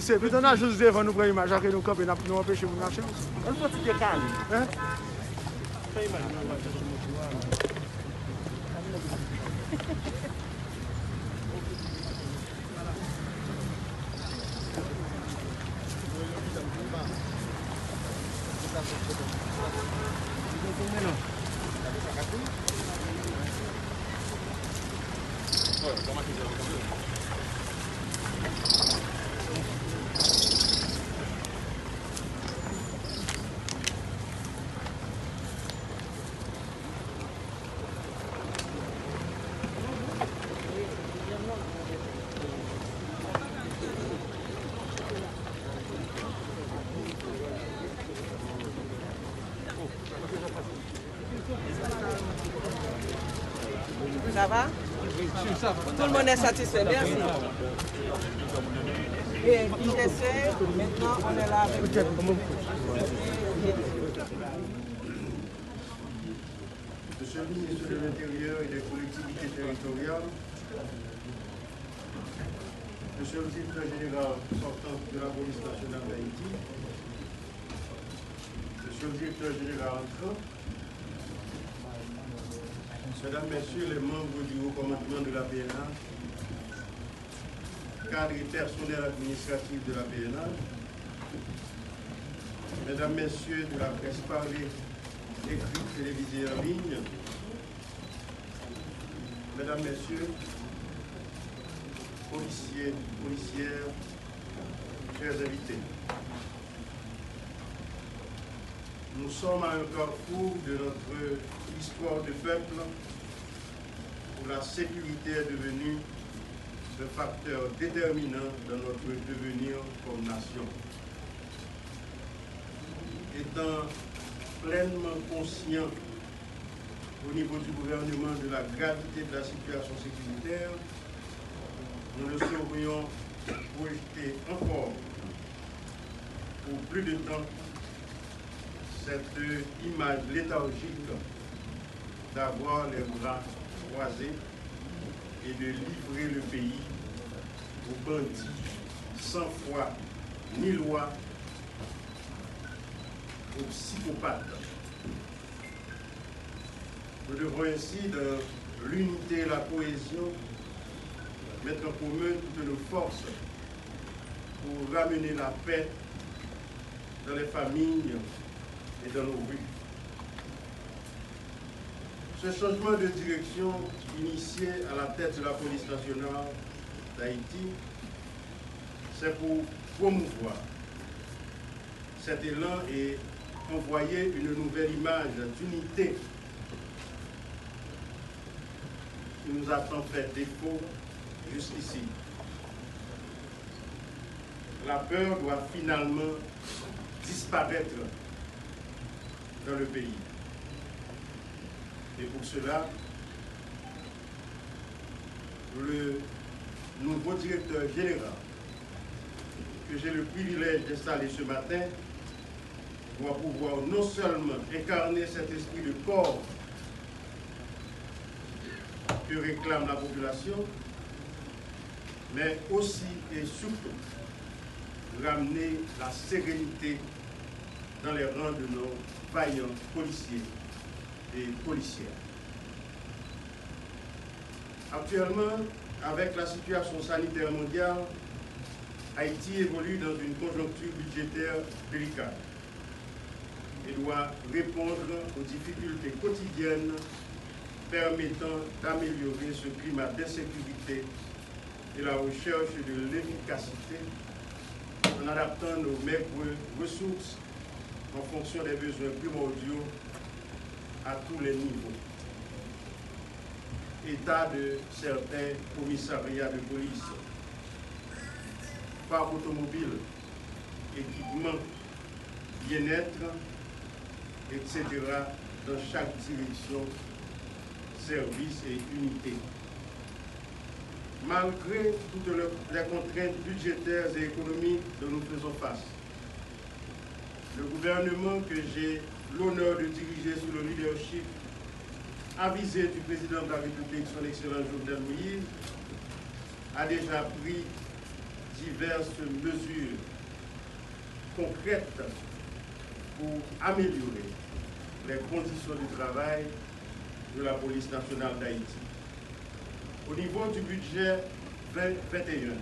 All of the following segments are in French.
poussé. Puis on a juste devant nous prendre image, après nous camper, nous empêcher de marcher. On peut te décaler. Hein? Ça va? Tout le monde est satisfait, merci. Et il essaie, maintenant on est là avec Monsieur le ministre de l'Intérieur et des collectivités territoriales, Monsieur le directeur général sortant de la police nationale d'Haïti, Monsieur le directeur général entrant, Mesdames, Messieurs les membres du haut commandement de la PNA, cadre et personnel administratif de la PNA, Mesdames, Messieurs de la presse parlée, écrite, télévisée en ligne, Mesdames, Messieurs, policiers, policières, chers invités. Nous sommes à un carrefour de notre histoire de peuple où la sécurité est devenue un facteur déterminant dans notre devenir comme nation. Étant pleinement conscient au niveau du gouvernement de la gravité de la situation sécuritaire, nous ne saurions projeter encore pour plus de temps cette image léthargique d'avoir les bras croisés et de livrer le pays aux bandits sans foi ni loi, aux psychopathes. Nous devons ainsi, dans l'unité et la cohésion, mettre en commun toutes nos forces pour ramener la paix dans les familles et dans nos rues. Ce changement de direction initié à la tête de la police nationale d'Haïti, c'est pour promouvoir cet élan et envoyer une nouvelle image d'unité qui nous a tant fait défaut jusqu'ici. La peur doit finalement disparaître dans le pays. Et pour cela, le nouveau directeur général que j'ai le privilège d'installer ce matin doit pouvoir non seulement incarner cet esprit de corps que réclame la population, mais aussi et surtout ramener la sérénité dans les rangs de nos vaillants policiers et policières. Actuellement, avec la situation sanitaire mondiale, Haïti évolue dans une conjoncture budgétaire délicate et doit répondre aux difficultés quotidiennes permettant d'améliorer ce climat d'insécurité et la recherche de l'efficacité en adaptant nos maigres ressources en fonction des besoins primordiaux à tous les niveaux. État de certains commissariats de police, parc automobile, équipement, bien-être, etc. dans chaque direction, service et unité. Malgré toutes les contraintes budgétaires et économiques dont nous faisons face, le gouvernement que j'ai l'honneur de diriger sous le leadership avisé du président de la République, son Excellence Jovenel Moïse, a déjà pris diverses mesures concrètes pour améliorer les conditions de travail de la police nationale d'Haïti. Au niveau du budget 2021,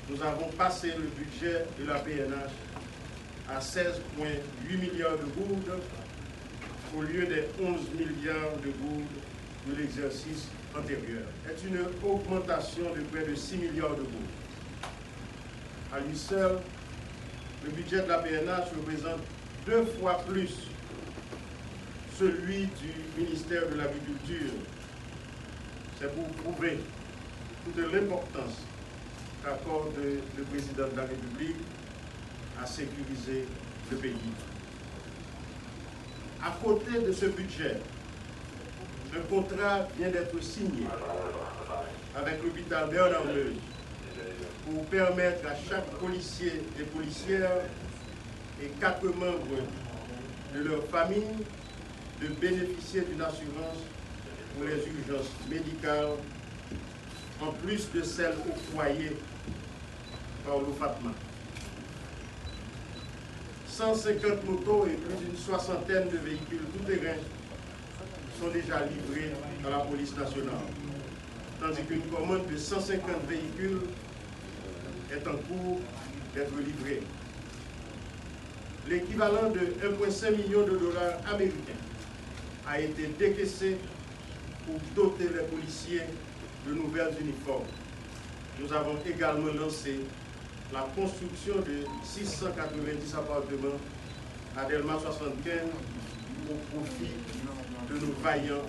nous avons passé le budget de la PNH à 16,8 milliards de gourdes au lieu des 11 milliards de gourdes de l'exercice antérieur. C'est une augmentation de près de 6 milliards de gourdes. À lui seul, le budget de la PNH représente 2 fois plus celui du ministère de l'Agriculture. C'est pour prouver toute l'importance qu'accorde le président de la République à sécuriser le pays. À côté de ce budget, un contrat vient d'être signé avec l'hôpital Bernard-Leuze pour permettre à chaque policier et policière et 4 membres de leur famille de bénéficier d'une assurance pour les urgences médicales, en plus de celles au foyer par l'OFATMA. 150 motos et plus d'une soixantaine de véhicules tout-terrain sont déjà livrés à la police nationale, tandis qu'une commande de 150 véhicules est en cours d'être livrée. L'équivalent de 1,5 million de dollars américains a été décaissé pour doter les policiers de nouvelles uniformes. Nous avons également lancé la construction de 690 appartements à Delma 75 au profit de nos vaillants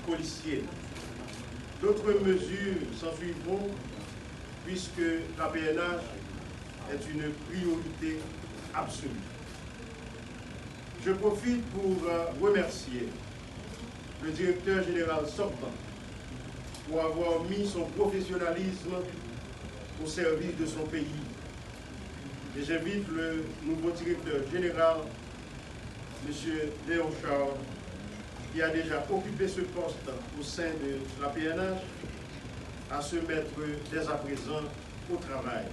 policiers. D'autres mesures s'en suivront puisque la PNH est une priorité absolue. Je profite pour remercier le directeur général sortant pour avoir mis son professionnalisme au service de son pays. Et j'invite le nouveau directeur général, M. Léon Charles, qui a déjà occupé ce poste au sein de la PNH, à se mettre dès à présent au travail.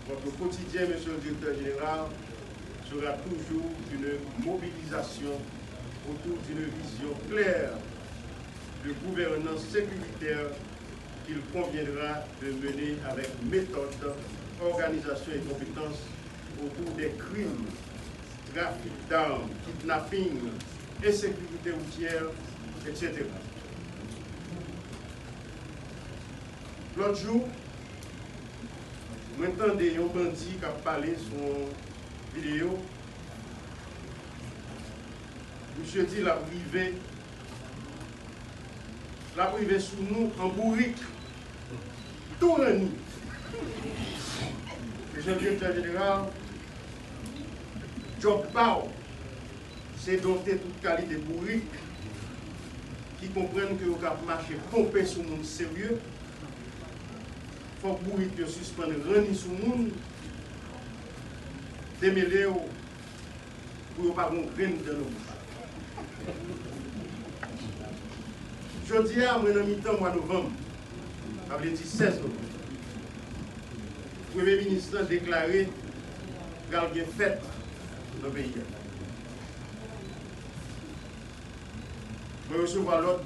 Votre quotidien, M. le directeur général, sera toujours une mobilisation autour d'une vision claire de gouvernance sécuritaire qu'il conviendra de mener avec méthode, organisation et compétence autour des crimes, trafic d'armes, kidnapping, insécurité routière, etc. L'autre jour, m'entendez un bandit qui a parlé sur vidéo. Monsieur dit la privée sous nous en bourrique. Tout le nid. Monsieur le directeur général, job Pau, c'est dompter toute qualité de bourrique qui comprennent que vous avez marché pompé sur le monde sérieux. Il faut que bourrique suspende reni sur le monde, démêler pour ne pas avoir graine de nous. Je dis à mon mi-temps, mois de novembre, avait dit 16 novembre. Le Premier ministre a déclaré qu'il y a une fête dans le pays. Je vais recevoir l'ordre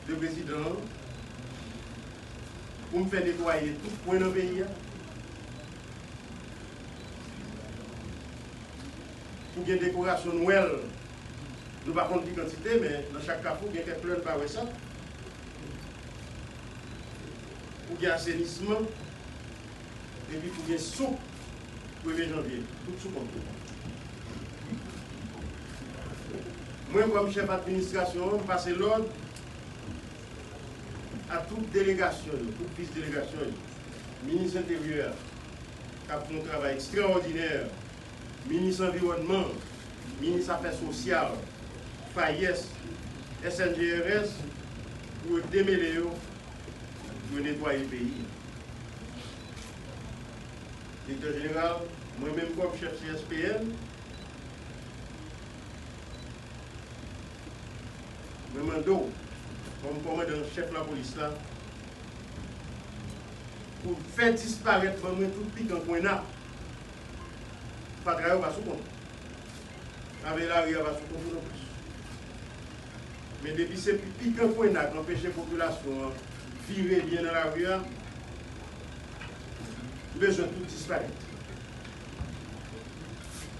de président pour me faire nettoyer tout point dans le pays. Pour qu'il y ait une décoration Noël, nous ne savons pas de quantité, mais dans chaque carrefour, il y a quelques pleurs par ça. Pour qu'il y ait assainissement, et puis pour qu'il y ait soupe, 1er janvier, tout sous contrôle. Moi, comme chef d'administration, je passe l'ordre à toute délégation, toute vice-délégation, ministre intérieur, qui a fait un travail extraordinaire, ministre environnement, ministre affaires sociales, FAIES, SNGRS, pour démêler, pour nettoyer le pays. Directeur général, moi-même comme chef CSPN, moi-même comme commandant chef de la police là, pour faire disparaître vraiment tout piquant qu'on a. Pas grave, va sous compte. Avec la rue, va sous compte non plus. Mais depuis c'est piquant qu'on a, empêcher la population de virer bien dans la rue, besoin de tout disparaître.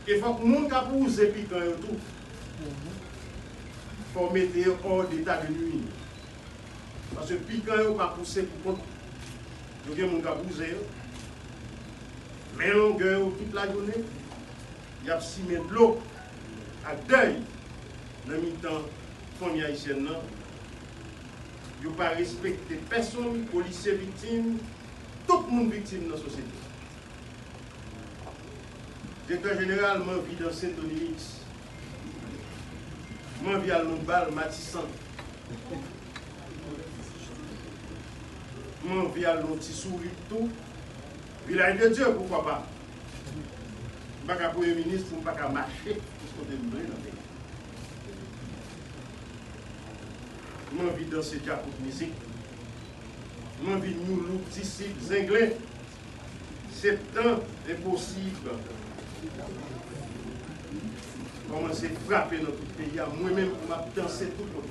Il faut que le monde qui pousse piquant et tout, il faut mettre hors d'état de nuit. Parce que piquant n'est pas poussé pour compte. Il y a des gens qui poussent. Mais longueur toute la journée, il y a simé de l'eau à deuil dans le mi-temps famille haïtienne. Il ne pas respecter personne, policiers victimes, tout le monde victime dans la société. Le directeur général m'a vu dans Saint-Denis, m'a vu à Lombal, Matissan, m'a vu à Lontissouris, tout. Village de Dieu, pourquoi pas? Je ne suis pas Premier ministre pour ne pas marcher pour ce côté de l'île. Je m'en vis dans ce diapos de musique. Je m'en vis nous, nous, d'ici, zinglés. C'est impossible. Commencer à frapper notre pays, à moi-même, pour m'a danser tout le monde.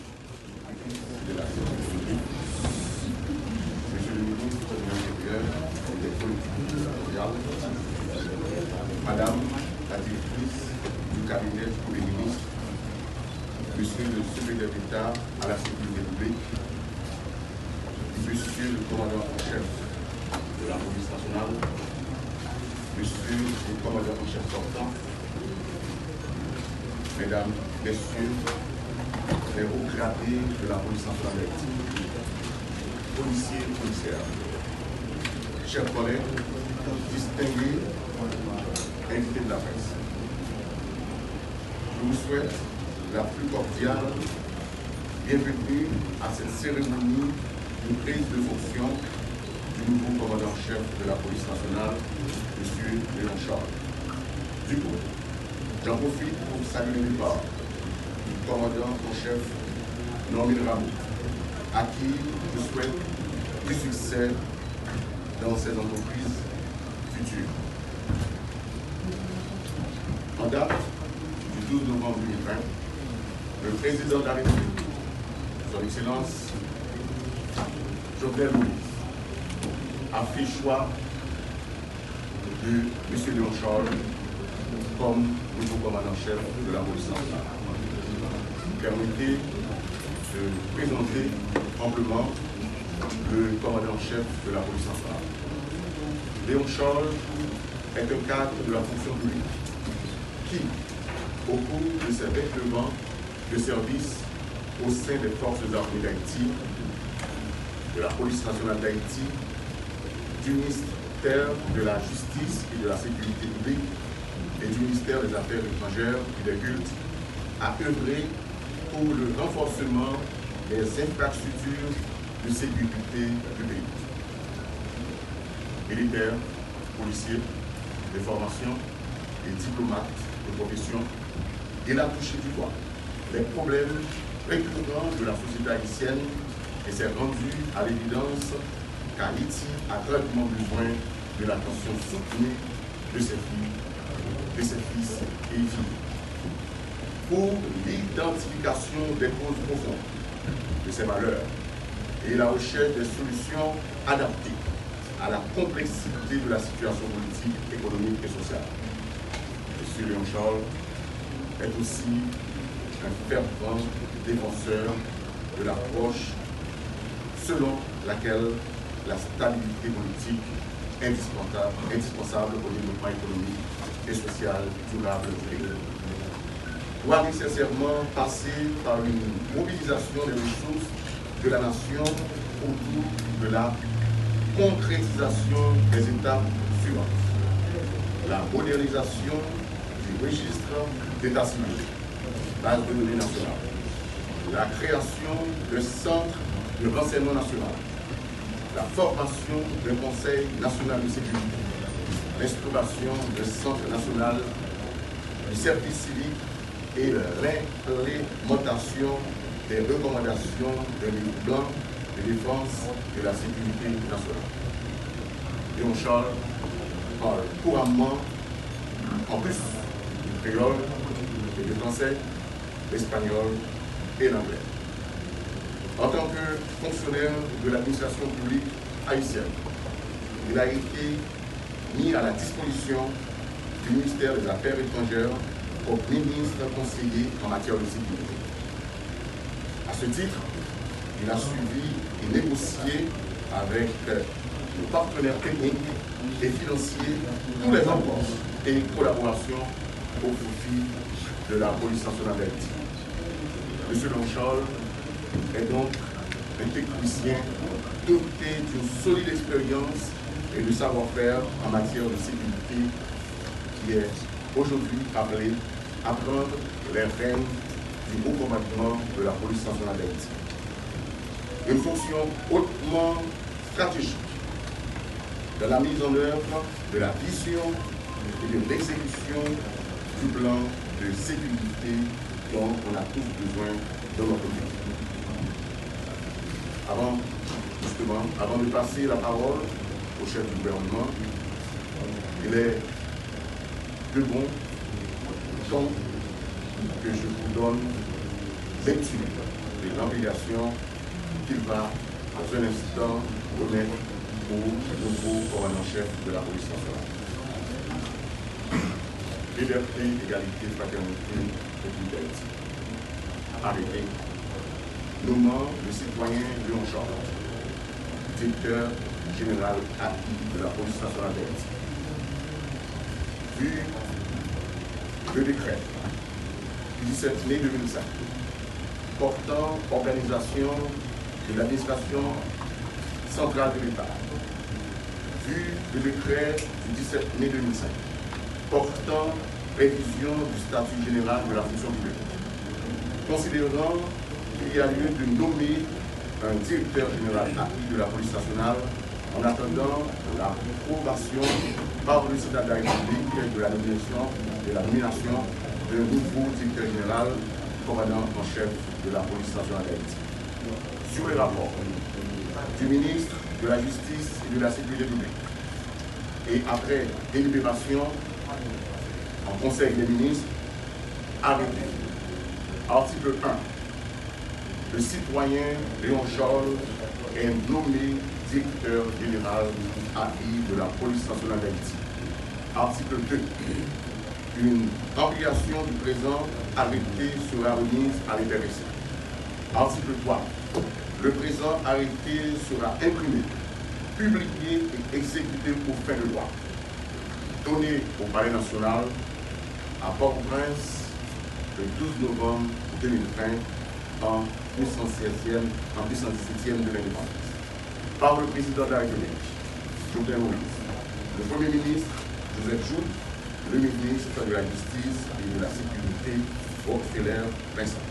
Monsieur le ministre de l'Intérieur et des politiques territoriales, Madame la directrice du cabinet du Premier ministre, Monsieur le secrétaire d'État à la sécurité publique, Monsieur le commandant en chef de la police nationale, Monsieur le commandant en chef sortant, Mesdames, Messieurs, les hauts gradés de la police nationale d'Haïti, policiers et policières, chers collègues, distingués, invités de la presse. Je vous souhaite la plus cordiale bienvenue à cette cérémonie de prise de fonction du nouveau commandant-chef de la police nationale, M. Léon Charles. Du coup, j'en profite pour saluer le départ du commandant en chef Normine Rameau, à qui je souhaite du succès dans ses entreprises futures. En date du 12 novembre 2020, le président de la République, son Excellence Jovenel Moïse, a fait choix de M. Léon Charles comme nouveau commandant-chef de la police nationale. Permettez de présenter amplement le commandant-chef de la police nationale. Léon Charles est un cadre de la fonction publique qui, au cours de ses règlements de service au sein des forces armées d'Haïti, de la police nationale d'Haïti, du ministère de la Justice et de la Sécurité publique et du ministère des Affaires étrangères et des cultes, a œuvré pour le renforcement des infrastructures de sécurité du pays. Militaires, policiers, des formations, des diplomates de profession, il a touché du doigt les problèmes récurrents de la société haïtienne et s'est rendu à l'évidence qu'Haïti a gravement besoin de l'attention soutenue de ses filles, de ses fils et filles, pour l'identification des causes profondes de ces malheurs et la recherche des solutions adaptées à la complexité de la situation politique, économique et sociale. M. Léon Charles est aussi un fervent défenseur de l'approche selon laquelle la stabilité politique est indispensable au développement économique et social durable du pays. Doit nécessairement passer par une mobilisation des ressources de la nation autour de la concrétisation des étapes suivantes. La modernisation du registre d'état civil, base de données nationale, la création de centres de renseignement national, la formation d'un Conseil national de sécurité, l'instauration d'un centre national du service civique et l'implémentation des recommandations d'un livre blanc de défense de la sécurité nationale. Léon Charles parle couramment, en plus du créole et du français, l'espagnol et l'anglais. En tant que fonctionnaire de l'administration publique haïtienne, il a été mis à la disposition du ministère des Affaires étrangères comme ministre conseiller en matière de sécurité. À ce titre, il a suivi et négocié avec nos partenaires techniques et financiers tous les rapports et collaborations au profit de la police nationale d'Haïti. M. Lonchol est donc un technicien doté d'une solide expérience et de savoir-faire en matière de sécurité qui est aujourd'hui appelé à prendre les rênes du haut commandement de la police nationale d'Haïti. Une fonction hautement stratégique dans la mise en œuvre de la vision et de l'exécution du plan de sécurité dont on a tous besoin dans notre pays. Avant de passer la parole au chef du gouvernement, il est de bon ton que je vous donne lecture de l'obligation qu'il va dans un instant remettre au nouveau commandant-chef de la police nationale. Liberté, égalité, fraternité, République d'Haïti. Arrêté. Nommant le citoyen Léon Charles, directeur général acquis de la police nationale d'Haïti. Vu le décret du 17 mai 2005 portant organisation de l'administration centrale de l'État, vu le décret du 17 mai 2005 portant révision du statut général de la fonction publique, considérant qu'il y a lieu de nommer un directeur général acquis de la police nationale en attendant l'approbation par le Sénat de la République de la nomination d'un nouveau directeur général commandant en chef de la police nationale d'Haïti. Sur les rapports du ministre de la Justice et de la Sécurité publique, et après délibération en Conseil des ministres, arrêté. Article 1. Le citoyen Léon Charles est nommé directeur général acquis de la police nationale d'Haïti. Article 2. Une ampliation du présent arrêté sera remise à l'intéressé. Article 3. Le présent arrêté sera imprimé, publié et exécuté pour fin de loi. Donné au Palais national à Port-au-Prince le 12 novembre 2020 en 217e de l'indépendance. Par le président de la République, Jovenel Moïse, le Premier ministre, Joseph Jout, le ministre de la Justice et de la Sécurité, Rockefeller Vincent.